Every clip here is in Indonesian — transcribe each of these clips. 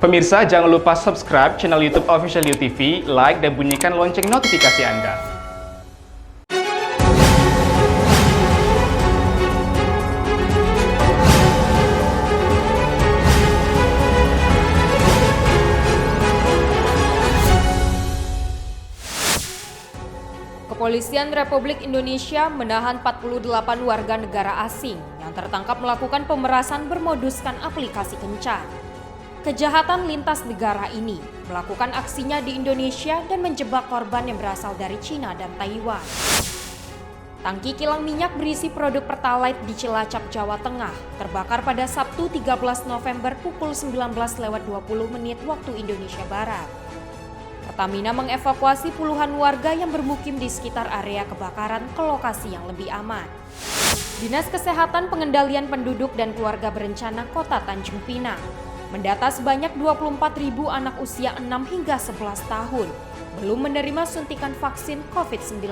Pemirsa, jangan lupa subscribe channel YouTube Official UTV, like dan bunyikan lonceng notifikasi Anda. Kepolisian Republik Indonesia menahan 48 warga negara asing yang tertangkap melakukan pemerasan bermoduskan aplikasi kencan. Kejahatan lintas negara ini melakukan aksinya di Indonesia dan menjebak korban yang berasal dari Cina dan Taiwan. Tangki kilang minyak berisi produk Pertalite di Cilacap, Jawa Tengah terbakar pada Sabtu 13 November pukul 19.20 waktu Indonesia Barat. Pertamina mengevakuasi puluhan warga yang bermukim di sekitar area kebakaran ke lokasi yang lebih aman. Dinas Kesehatan Pengendalian Penduduk dan Keluarga Berencana Kota Tanjung Pinang mendata sebanyak 24.000 anak usia 6 hingga 11 tahun belum menerima suntikan vaksin COVID-19.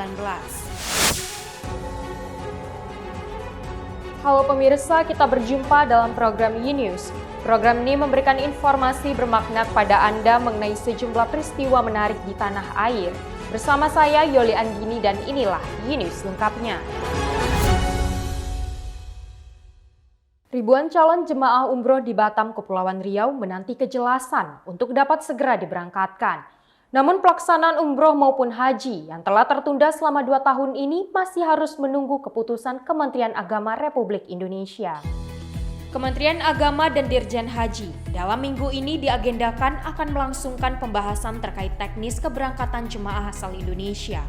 Halo pemirsa, kita berjumpa dalam program YNews. Program ini memberikan informasi bermakna kepada Anda mengenai sejumlah peristiwa menarik di tanah air. Bersama saya Yoli Anggini dan inilah YNews lengkapnya. Ribuan calon jemaah umroh di Batam, Kepulauan Riau menanti kejelasan untuk dapat segera diberangkatkan. Namun pelaksanaan umroh maupun haji yang telah tertunda selama 2 tahun ini masih harus menunggu keputusan Kementerian Agama Republik Indonesia. Kementerian Agama dan Dirjen Haji dalam minggu ini diagendakan akan melangsungkan pembahasan terkait teknis keberangkatan jemaah asal Indonesia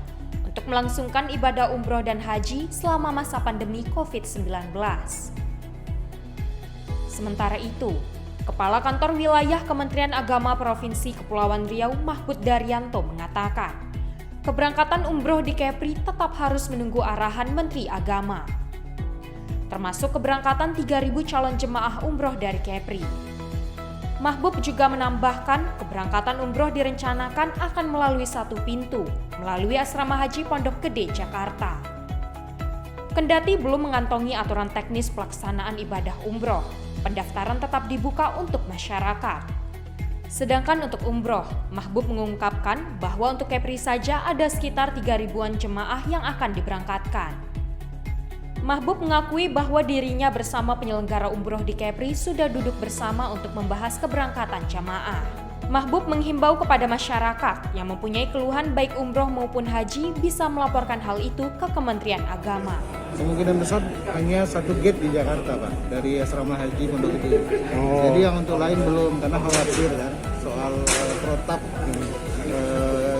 untuk melangsungkan ibadah umroh dan haji selama masa pandemi COVID-19. Sementara itu, Kepala Kantor Wilayah Kementerian Agama Provinsi Kepulauan Riau Mahfud Daryanto mengatakan, keberangkatan umroh di Kepri tetap harus menunggu arahan Menteri Agama, termasuk keberangkatan 3.000 calon jemaah umroh dari Kepri. Mahfud juga menambahkan keberangkatan umroh direncanakan akan melalui satu pintu, melalui Asrama Haji Pondok Gede, Jakarta. Kendati belum mengantongi aturan teknis pelaksanaan ibadah umroh, pendaftaran tetap dibuka untuk masyarakat. Sedangkan untuk umroh, Mahfud mengungkapkan bahwa untuk Kepri saja ada sekitar 3.000-an jemaah yang akan diberangkatkan. Mahfud mengakui bahwa dirinya bersama penyelenggara umroh di Kepri sudah duduk bersama untuk membahas keberangkatan jamaah. Mahfud menghimbau kepada masyarakat yang mempunyai keluhan baik umroh maupun haji bisa melaporkan hal itu ke Kementerian Agama. Kemungkinan besar hanya satu gate di Jakarta, Pak, dari Asrama Haji Pondok Gede. Jadi yang untuk lain belum, karena khawatir kan soal protap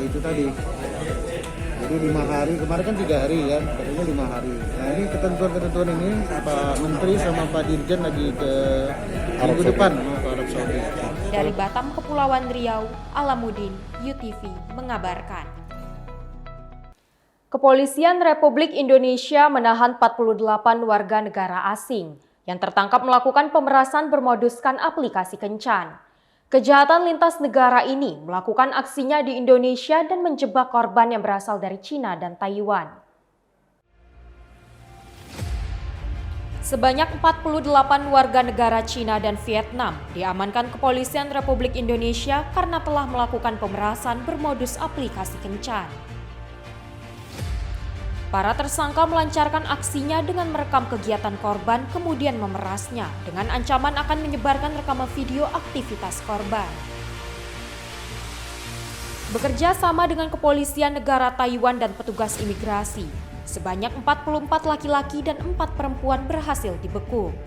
itu tadi. Jadi 5 hari, kemarin kan 3 hari kan, katanya 5 hari. Nah ini ketentuan-ketentuan ini Pak Menteri sama Pak Dirjen lagi ke minggu depan mau ke Arab Saudi. Dari Batam, Kepulauan Riau, Alamuddin, UTV mengabarkan. Kepolisian Republik Indonesia menahan 48 warga negara asing yang tertangkap melakukan pemerasan bermoduskan aplikasi kencan. Kejahatan lintas negara ini melakukan aksinya di Indonesia dan menjebak korban yang berasal dari Cina dan Taiwan. Sebanyak 48 warga negara Cina dan Vietnam diamankan Kepolisian Republik Indonesia karena telah melakukan pemerasan bermodus aplikasi kencan. Para tersangka melancarkan aksinya dengan merekam kegiatan korban kemudian memerasnya dengan ancaman akan menyebarkan rekaman video aktivitas korban. Bekerja sama dengan kepolisian negara Taiwan dan petugas imigrasi, sebanyak 44 laki-laki dan 4 perempuan berhasil dibekuk.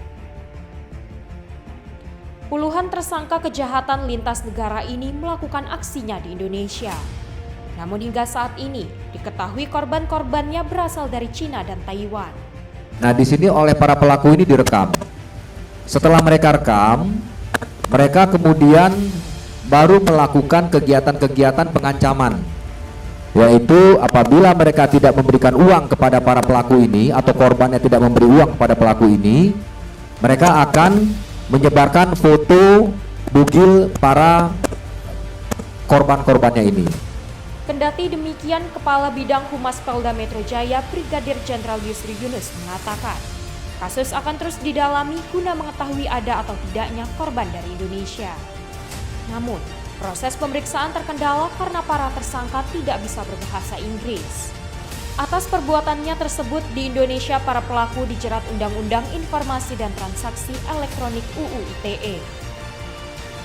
Puluhan tersangka kejahatan lintas negara ini melakukan aksinya di Indonesia. Namun hingga saat ini diketahui korban-korbannya berasal dari Cina dan Taiwan. Nah, di sini oleh para pelaku ini direkam. Setelah mereka rekam, mereka kemudian baru melakukan kegiatan-kegiatan pengancaman. Yaitu apabila mereka tidak memberikan uang kepada para pelaku ini atau korbannya tidak memberi uang kepada pelaku ini, mereka akan menyebarkan foto bugil para korban-korbannya ini. Kendati demikian, Kepala Bidang Humas Polda Metro Jaya Brigadir Jenderal Yusri Yunus mengatakan, kasus akan terus didalami guna mengetahui ada atau tidaknya korban dari Indonesia. Namun, proses pemeriksaan terkendala karena para tersangka tidak bisa berbahasa Inggris. Atas perbuatannya tersebut di Indonesia, para pelaku dijerat Undang-Undang Informasi dan Transaksi Elektronik UU ITE.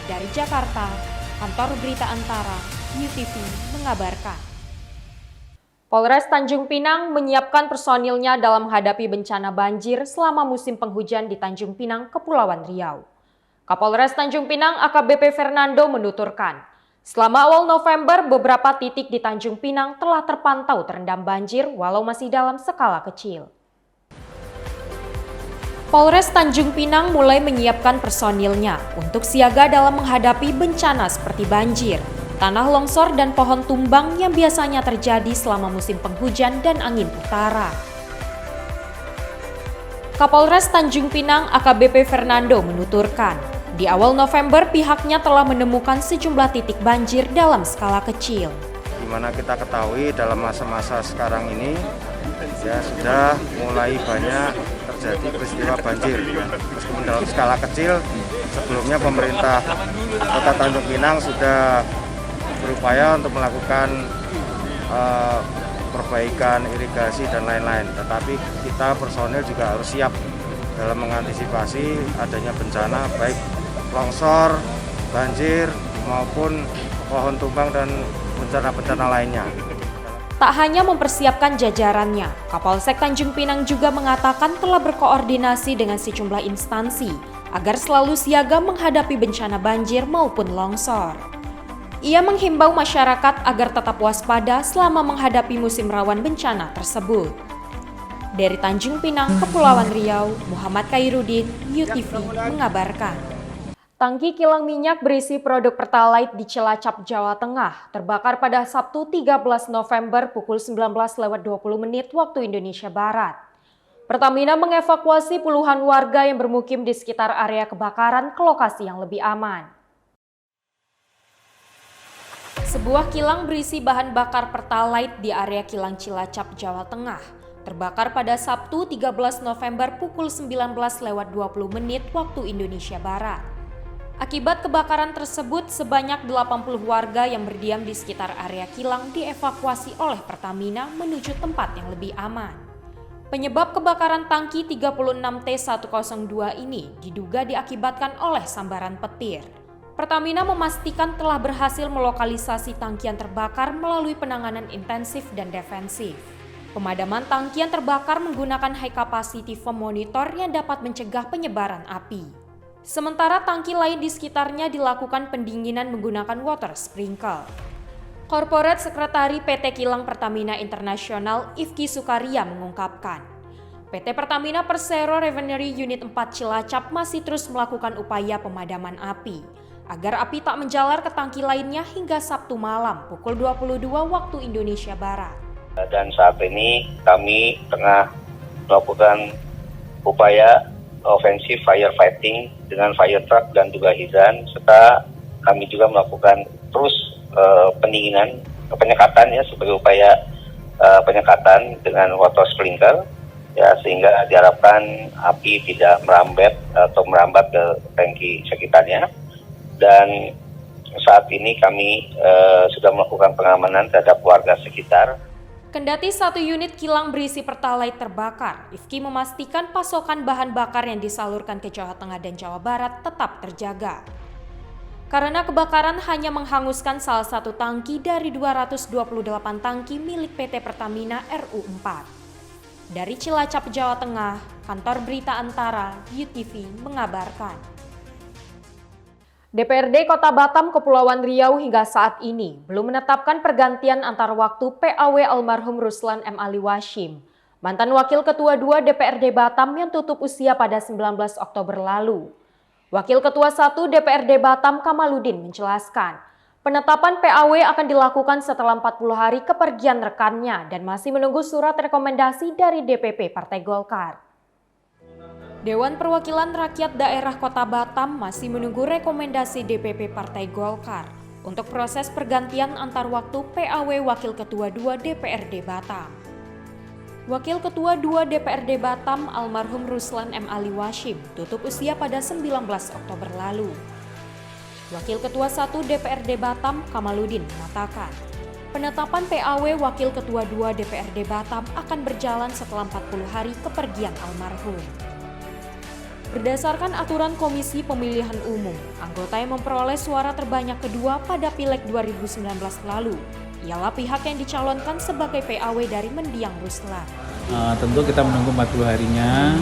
Dari Jakarta, Kantor Berita Antara, UTV mengabarkan. Polres Tanjung Pinang menyiapkan personilnya dalam menghadapi bencana banjir selama musim penghujan di Tanjung Pinang, Kepulauan Riau. Kapolres Tanjung Pinang AKBP Fernando menuturkan, selama awal November beberapa titik di Tanjung Pinang telah terpantau terendam banjir walau masih dalam skala kecil. Polres Tanjung Pinang mulai menyiapkan personilnya untuk siaga dalam menghadapi bencana seperti banjir, tanah longsor dan pohon tumbang yang biasanya terjadi selama musim penghujan dan angin utara. Kapolres Tanjung Pinang AKBP Fernando menuturkan, di awal November pihaknya telah menemukan sejumlah titik banjir dalam skala kecil. Di mana kita ketahui dalam masa-masa sekarang ini ya sudah mulai banyak terjadi peristiwa banjir. Meskipun dalam skala kecil, sebelumnya pemerintah Kota Tanjung Pinang sudah berupaya untuk melakukan perbaikan irigasi dan lain-lain. Tetapi kita personil juga harus siap dalam mengantisipasi adanya bencana baik longsor, banjir maupun pohon tumbang dan bencana-bencana lainnya. Tak hanya mempersiapkan jajarannya, Kapolsek Tanjung Pinang juga mengatakan telah berkoordinasi dengan sejumlah instansi agar selalu siaga menghadapi bencana banjir maupun longsor. Ia menghimbau masyarakat agar tetap waspada selama menghadapi musim rawan bencana tersebut. Dari Tanjung Pinang, Kepulauan Riau, Muhammad Khairuddin, UTV mengabarkan. Tangki kilang minyak berisi produk Pertalite di Cilacap, Jawa Tengah terbakar pada Sabtu 13 November pukul 19.20 waktu Indonesia Barat. Pertamina mengevakuasi puluhan warga yang bermukim di sekitar area kebakaran ke lokasi yang lebih aman. Sebuah kilang berisi bahan bakar Pertalite di area kilang Cilacap, Jawa Tengah terbakar pada Sabtu 13 November pukul 19.20 waktu Indonesia Barat. Akibat kebakaran tersebut, sebanyak 80 warga yang berdiam di sekitar area kilang dievakuasi oleh Pertamina menuju tempat yang lebih aman. Penyebab kebakaran tangki 36T102 ini diduga diakibatkan oleh sambaran petir. Pertamina memastikan telah berhasil melokalisasi tangki yang terbakar melalui penanganan intensif dan defensif. Pemadaman tangki yang terbakar menggunakan high capacity foam monitor yang dapat mencegah penyebaran api. Sementara tangki lain di sekitarnya dilakukan pendinginan menggunakan water sprinkle. Corporate Sekretari PT Kilang Pertamina Internasional Ifki Sukaria mengungkapkan, PT Pertamina Persero Refinery Unit 4 Cilacap masih terus melakukan upaya pemadaman api agar api tak menjalar ke tangki lainnya hingga Sabtu malam pukul 22 waktu Indonesia Barat. Dan saat ini kami tengah melakukan upaya ofensif firefighting dengan fire truck dan juga hizan, serta kami juga melakukan terus penyekatan ya sebagai upaya penyekatan dengan water sprinkler ya, sehingga diharapkan api tidak merambat atau merambat ke tangki sekitarnya. Dan saat ini kami sudah melakukan pengamanan terhadap warga sekitar. Kendati satu unit kilang berisi Pertalite terbakar, Ifki memastikan pasokan bahan bakar yang disalurkan ke Jawa Tengah dan Jawa Barat tetap terjaga. Karena kebakaran hanya menghanguskan salah satu tangki dari 228 tangki milik PT Pertamina RU4. Dari Cilacap, Jawa Tengah, Kantor Berita Antara, UTV mengabarkan. DPRD Kota Batam, Kepulauan Riau hingga saat ini belum menetapkan pergantian antar waktu PAW almarhum Ruslan M. Ali Washim, mantan Wakil Ketua 2 DPRD Batam yang tutup usia pada 19 Oktober lalu. Wakil Ketua 1 DPRD Batam Kamaludin menjelaskan, penetapan PAW akan dilakukan setelah 40 hari kepergian rekannya dan masih menunggu surat rekomendasi dari DPP Partai Golkar. Dewan Perwakilan Rakyat Daerah Kota Batam masih menunggu rekomendasi DPP Partai Golkar untuk proses pergantian antar waktu PAW Wakil Ketua 2 DPRD Batam. Wakil Ketua 2 DPRD Batam almarhum Ruslan M. Ali Washim tutup usia pada 19 Oktober lalu. Wakil Ketua 1 DPRD Batam, Kamaludin, mengatakan, penetapan PAW Wakil Ketua 2 DPRD Batam akan berjalan setelah 40 hari kepergian almarhum. Berdasarkan aturan Komisi Pemilihan Umum, anggota yang memperoleh suara terbanyak kedua pada Pileg 2019 lalu ialah pihak yang dicalonkan sebagai PAW dari Mendiang Ruslan. Tentu kita menunggu 40 harinya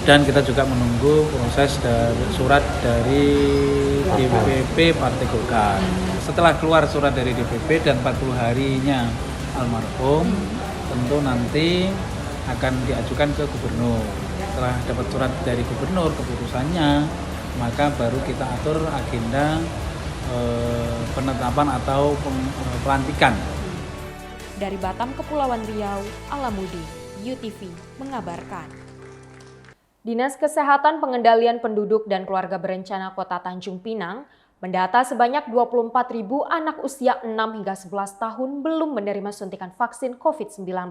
dan kita juga menunggu proses dari surat dari DPP Partai Golkar. Setelah keluar surat dari DPP dan 40 harinya almarhum, tentu nanti akan diajukan ke gubernur. Setelah dapat surat dari gubernur keputusannya, maka baru kita atur agenda penetapan atau pelantikan. Dari Batam, Kepulauan Riau, Alamudi, UTV mengabarkan. Dinas Kesehatan Pengendalian Penduduk dan Keluarga Berencana Kota Tanjung Pinang mendata sebanyak 24.000 anak usia 6 hingga 11 tahun belum menerima suntikan vaksin COVID-19.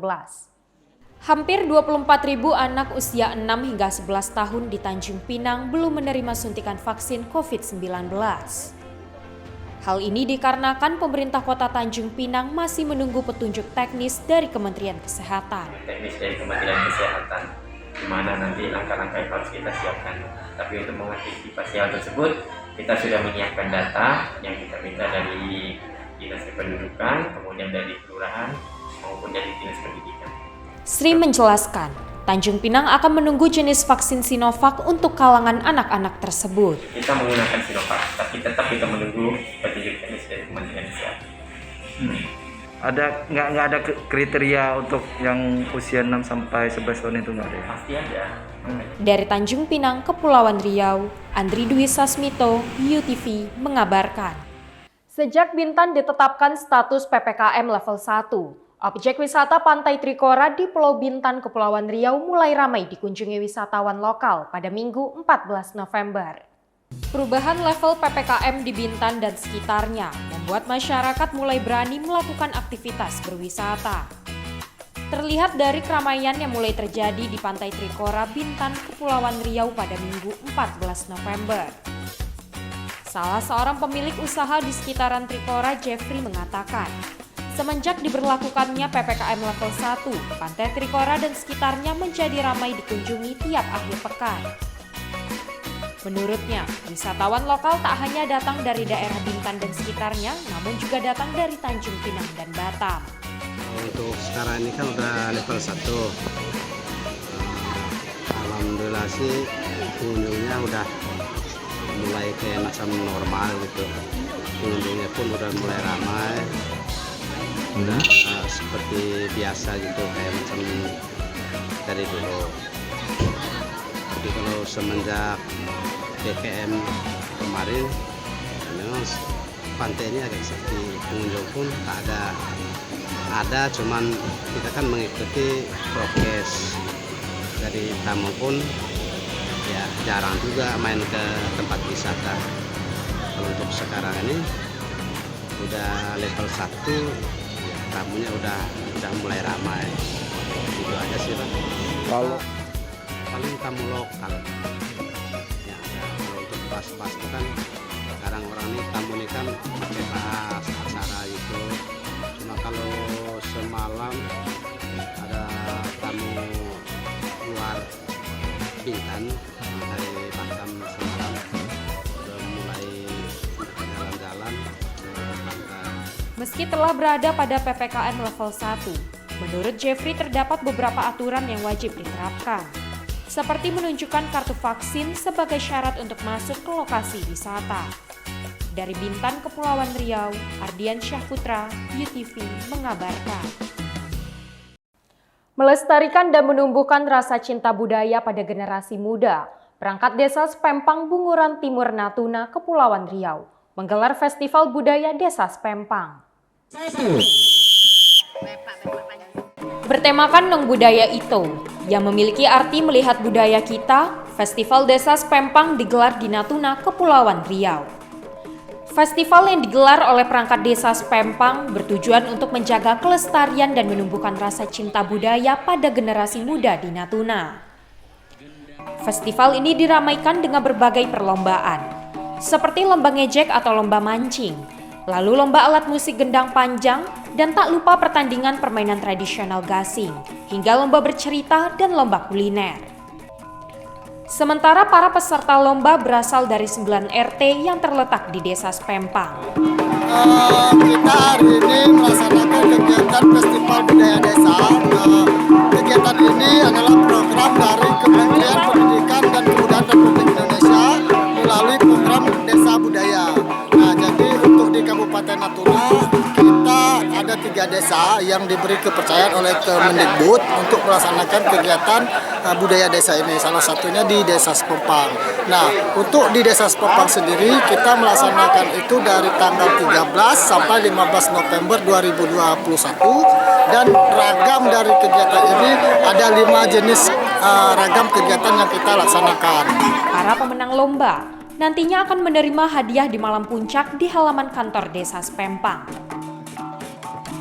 Hampir 24.000 anak usia 6 hingga 11 tahun di Tanjung Pinang belum menerima suntikan vaksin COVID-19. Hal ini dikarenakan pemerintah Kota Tanjung Pinang masih menunggu petunjuk teknis dari Kementerian Kesehatan. Teknis dari Kementerian Kesehatan, di mana nanti langkah-langkah yang harus kita siapkan. Tapi untuk mengantisipasi hal tersebut, kita sudah menyiapkan data yang kita minta dari Dinas Kependudukan, kemudian dari Kelurahan, maupun dari Dinas Pendidikan. Sri menjelaskan, Tanjung Pinang akan menunggu jenis vaksin Sinovac untuk kalangan anak-anak tersebut. Kita menggunakan Sinovac, tapi tetap kita menunggu petunjuk teknis dari Kementerian Kesehatan. Nggak ada kriteria untuk yang usia 6 sampai 11 tahun itu nggak ada? Pasti ada. Dari Tanjung Pinang, Kepulauan Riau, Andri Dwi Sasmito, UTV mengabarkan. Sejak Bintan ditetapkan status PPKM level 1, objek wisata Pantai Trikora di Pulau Bintan, Kepulauan Riau mulai ramai dikunjungi wisatawan lokal pada Minggu 14 November. Perubahan level PPKM di Bintan dan sekitarnya membuat masyarakat mulai berani melakukan aktivitas berwisata. Terlihat dari keramaian yang mulai terjadi di Pantai Trikora, Bintan, Kepulauan Riau pada Minggu 14 November. Salah seorang pemilik usaha di sekitaran Trikora, Jeffrey, mengatakan, semenjak diberlakukannya PPKM level 1, Pantai Trikora dan sekitarnya menjadi ramai dikunjungi tiap akhir pekan. Menurutnya, wisatawan lokal tak hanya datang dari daerah Bintan dan sekitarnya, namun juga datang dari Tanjung Pinang dan Batam. Untuk sekarang ini kan udah level 1. Alhamdulillah sih pengunjungnya udah mulai kayak macam normal gitu. Pengunjungnya pun udah mulai ramai. Udah seperti biasa gitu, kayak macam dari dulu. Jadi kalau semenjak PPKM kemarin memang pantai ini agak sepi, pengunjung pun tak ada, cuman kita kan mengikuti prokes. Dari tamu pun ya jarang juga main ke tempat wisata. Kalau untuk sekarang ini udah level 1, tamunya udah mulai ramai. Itu aja sih, Pak. Kalau paling tamu lokal. Ya, kalau untuk pas-pas itu kan sekarang orang ini tamu ini kan pakai pas acara itu. Cuma kalau semalam ada tamu luar Bintan dari Batam semalam udah mulai jalan-jalan ke pantai. Meski telah berada pada PPKM level 1, menurut Jeffrey terdapat beberapa aturan yang wajib diterapkan, seperti menunjukkan kartu vaksin sebagai syarat untuk masuk ke lokasi wisata. Dari Bintan, Kepulauan Riau, Ardian Syahputra, UTV mengabarkan. Melestarikan dan menumbuhkan rasa cinta budaya pada generasi muda, perangkat desa Spempang Bunguran Timur Natuna, Kepulauan Riau, menggelar Festival Budaya Desa Spempang. Bertemakan Nong Budaya Ito, yang memiliki arti melihat budaya kita, Festival Desa Spempang digelar di Natuna, Kepulauan Riau. Festival yang digelar oleh perangkat desa Spempang bertujuan untuk menjaga kelestarian dan menumbuhkan rasa cinta budaya pada generasi muda di Natuna. Festival ini diramaikan dengan berbagai perlombaan, seperti lomba ngejek atau lomba mancing, lalu lomba alat musik gendang panjang, dan tak lupa pertandingan permainan tradisional gasing, hingga lomba bercerita dan lomba kuliner. Sementara para peserta lomba berasal dari 9 RT yang terletak di Desa Spempang. Kita hari ini melaksanakan kegiatan Festival Budaya Desa. Kegiatan ini adalah program dari Kementerian Pendidikan dan Kebudayaan Republik Indonesia melalui program Desa Budaya. Nah, jadi untuk di Kabupaten Natuna kita ada 3 desa yang diberi kepercayaan oleh Kemendikbud untuk melaksanakan kegiatan budaya desa ini. Salah satunya di Desa Spempang. Nah, untuk di Desa Spempang sendiri kita melaksanakan itu dari tanggal 13 sampai 15 November 2021 dan ragam dari kegiatan ini ada 5 jenis ragam kegiatan yang kita laksanakan. Para pemenang lomba nantinya akan menerima hadiah di malam puncak di halaman kantor Desa Spempang.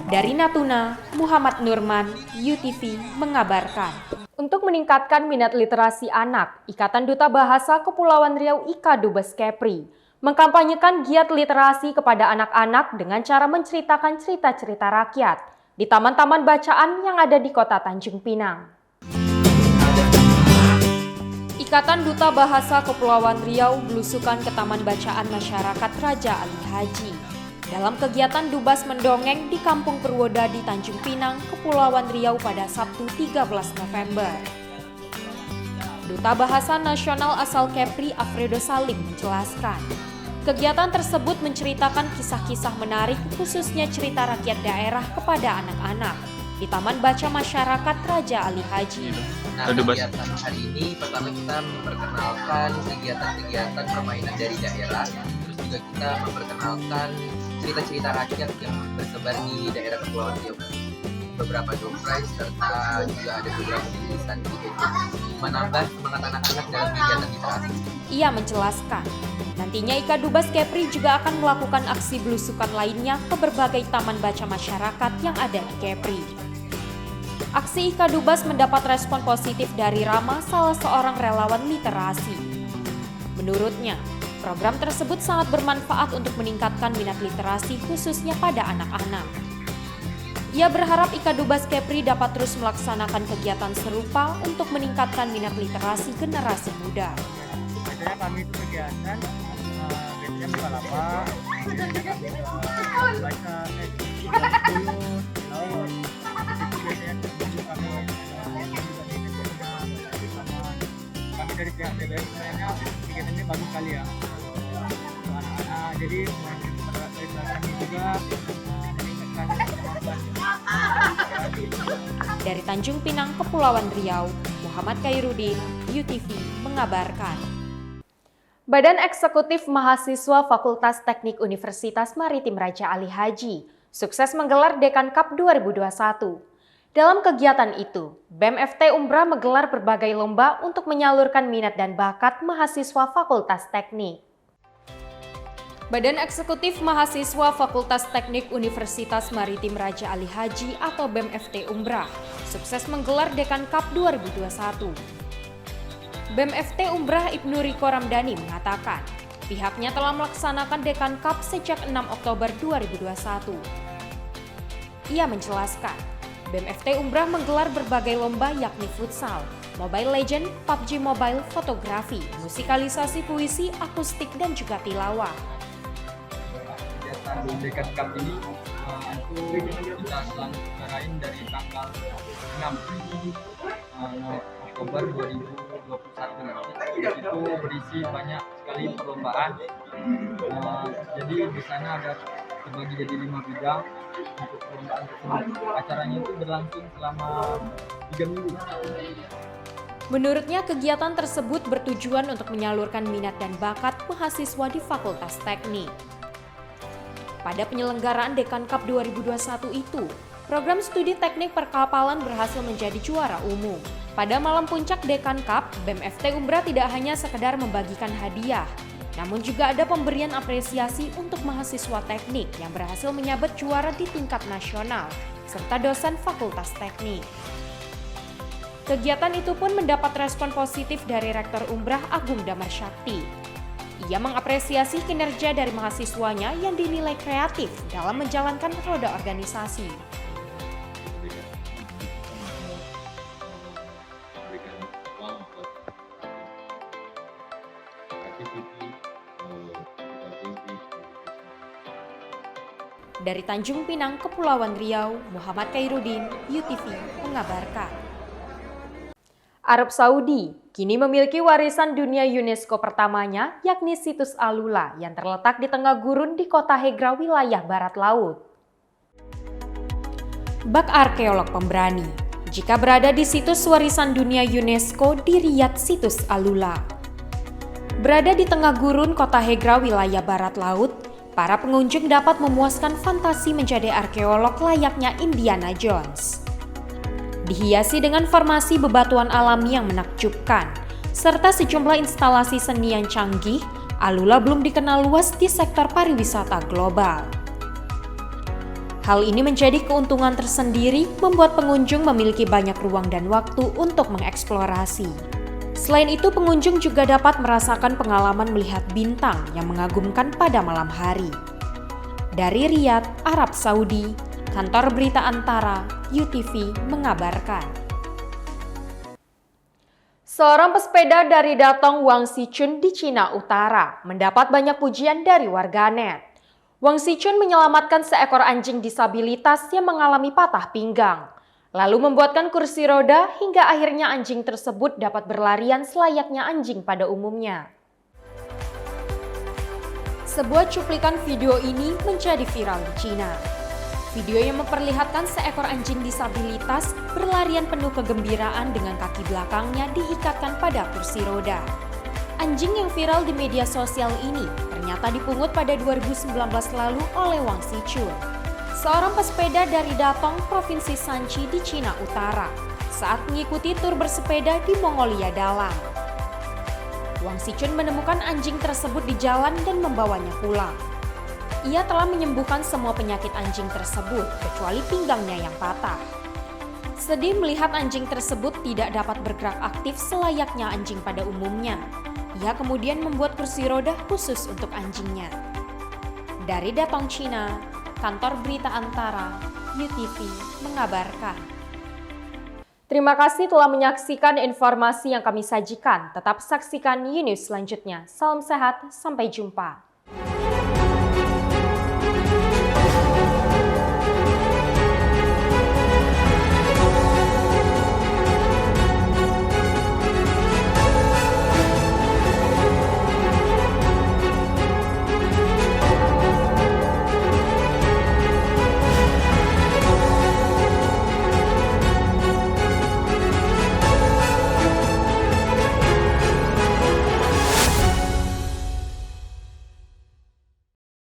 Dari Natuna, Muhammad Nurman, UTV mengabarkan. Untuk meningkatkan minat literasi anak, Ikatan Duta Bahasa Kepulauan Riau IKA Dubes Kepri mengkampanyekan giat literasi kepada anak-anak dengan cara menceritakan cerita-cerita rakyat di taman-taman bacaan yang ada di Kota Tanjung Pinang. Ikatan Duta Bahasa Kepulauan Riau belusukan ke Taman Bacaan Masyarakat Raja Ali Haji dalam kegiatan Dubas Mendongeng di Kampung Purwodadi, Tanjung Pinang, Kepulauan Riau pada Sabtu 13 November. Duta Bahasa Nasional asal Kepri Alfredo Salim menjelaskan, kegiatan tersebut menceritakan kisah-kisah menarik khususnya cerita rakyat daerah kepada anak-anak di Taman Baca Masyarakat Raja Ali Haji. Nah, kegiatan hari ini pertama kita memperkenalkan kegiatan-kegiatan permainan dari daerah, terus juga kita memperkenalkan cerita-cerita rakyat yang tersebar di daerah Kepulauan Riau. Beberapa door prize serta juga ada beberapa tulisan di gadget menambah semangat anak-anak dalam kegiatan literasi. Ia menjelaskan, nantinya IKA Dubes Kepri juga akan melakukan aksi belusukan lainnya ke berbagai taman baca masyarakat yang ada di Kepri. Aksi IKA Dubes mendapat respon positif dari Rama, salah seorang relawan literasi. Menurutnya, program tersebut sangat bermanfaat untuk meningkatkan minat literasi khususnya pada anak-anak. Ia berharap IKA Dubes Kepri dapat terus melaksanakan kegiatan serupa untuk meningkatkan minat literasi generasi muda. Biasanya kami itu kegiatan, biasanya buka lapak, baca laut, itu biasanya kami dari pihak BBM sebenarnya kegiatan ini bagus sekali ya. Anak-anak jadi literasi juga meningkatkan kemampuan. Dari Tanjung Pinang, Kepulauan Riau, Muhammad Khairuddin, UTV mengabarkan. Badan Eksekutif Mahasiswa Fakultas Teknik Universitas Maritim Raja Ali Haji sukses menggelar Dekan Cup 2021. Dalam kegiatan itu, BEM FT Umbrah menggelar berbagai lomba untuk menyalurkan minat dan bakat mahasiswa Fakultas Teknik. Badan Eksekutif Mahasiswa Fakultas Teknik Universitas Maritim Raja Ali Haji atau BEM FT Umbrah sukses menggelar Dekan Cup 2021. BEM FT Umbrah Ibnu Riko Ramdhani mengatakan, pihaknya telah melaksanakan Dekan Cup sejak 6 Oktober 2021. Ia menjelaskan, BEM FT Umbrah menggelar berbagai lomba yakni futsal, Mobile Legends, PUBG Mobile, fotografi, musikalisasi puisi, akustik, dan juga tilawah. Kegiatan Dekan Cup ini itu kita selenggarain dari tanggal 6 Oktober 2021. Itu berisi banyak sekali perlombaan. Jadi di sana ada terbagi jadi 5 bidang untuk perlombaan tersebut. Acaranya itu berlangsung selama 3 minggu. Menurutnya, kegiatan tersebut bertujuan untuk menyalurkan minat dan bakat mahasiswa di Fakultas Teknik. Pada penyelenggaraan Dekan Cup 2021 itu, program studi teknik perkapalan berhasil menjadi juara umum. Pada malam puncak Dekan Cup, BEM FT Umbrah tidak hanya sekedar membagikan hadiah, namun juga ada pemberian apresiasi untuk mahasiswa teknik yang berhasil menyabet juara di tingkat nasional, serta dosen Fakultas Teknik. Kegiatan itu pun mendapat respon positif dari Rektor Umbrah Agung Damar Syakti. Ia mengapresiasi kinerja dari mahasiswanya yang dinilai kreatif dalam menjalankan roda organisasi. Dari Tanjung Pinang, Kepulauan Riau, Muhammad Khairuddin, UTV mengabarkan. Arab Saudi kini memiliki warisan dunia UNESCO pertamanya, yakni situs Alula yang terletak di tengah gurun di kota Hegra, wilayah barat laut. Bak arkeolog pemberani, jika berada di situs warisan dunia UNESCO di Riyadh situs Alula. Berada di tengah gurun kota Hegra, wilayah barat laut, para pengunjung dapat memuaskan fantasi menjadi arkeolog layaknya Indiana Jones. Dihiasi dengan formasi bebatuan alami yang menakjubkan, serta sejumlah instalasi seni yang canggih, Alula belum dikenal luas di sektor pariwisata global. Hal ini menjadi keuntungan tersendiri membuat pengunjung memiliki banyak ruang dan waktu untuk mengeksplorasi. Selain itu, pengunjung juga dapat merasakan pengalaman melihat bintang yang mengagumkan pada malam hari. Dari Riyadh, Arab Saudi, Kantor Berita Antara, UTV mengabarkan. Seorang pesepeda dari Datong Wang Sichun di Cina Utara mendapat banyak pujian dari warganet. Wang Sichun menyelamatkan seekor anjing disabilitas yang mengalami patah pinggang, lalu membuatkan kursi roda hingga akhirnya anjing tersebut dapat berlarian selayaknya anjing pada umumnya. Sebuah cuplikan video ini menjadi viral di Cina. Video yang memperlihatkan seekor anjing disabilitas berlarian penuh kegembiraan dengan kaki belakangnya diikatkan pada kursi roda. Anjing yang viral di media sosial ini ternyata dipungut pada 2019 lalu oleh Wang Sichun, seorang pesepeda dari Datong, Provinsi Shanxi di Cina Utara, saat mengikuti tur bersepeda di Mongolia Dalam. Wang Sichun menemukan anjing tersebut di jalan dan membawanya pulang. Ia telah menyembuhkan semua penyakit anjing tersebut, kecuali pinggangnya yang patah. Sedih melihat anjing tersebut tidak dapat bergerak aktif selayaknya anjing pada umumnya. Ia kemudian membuat kursi roda khusus untuk anjingnya. Dari Datong, Cina, Kantor Berita Antara, UTV mengabarkan. Terima kasih telah menyaksikan informasi yang kami sajikan. Tetap saksikan News selanjutnya. Salam sehat, sampai jumpa.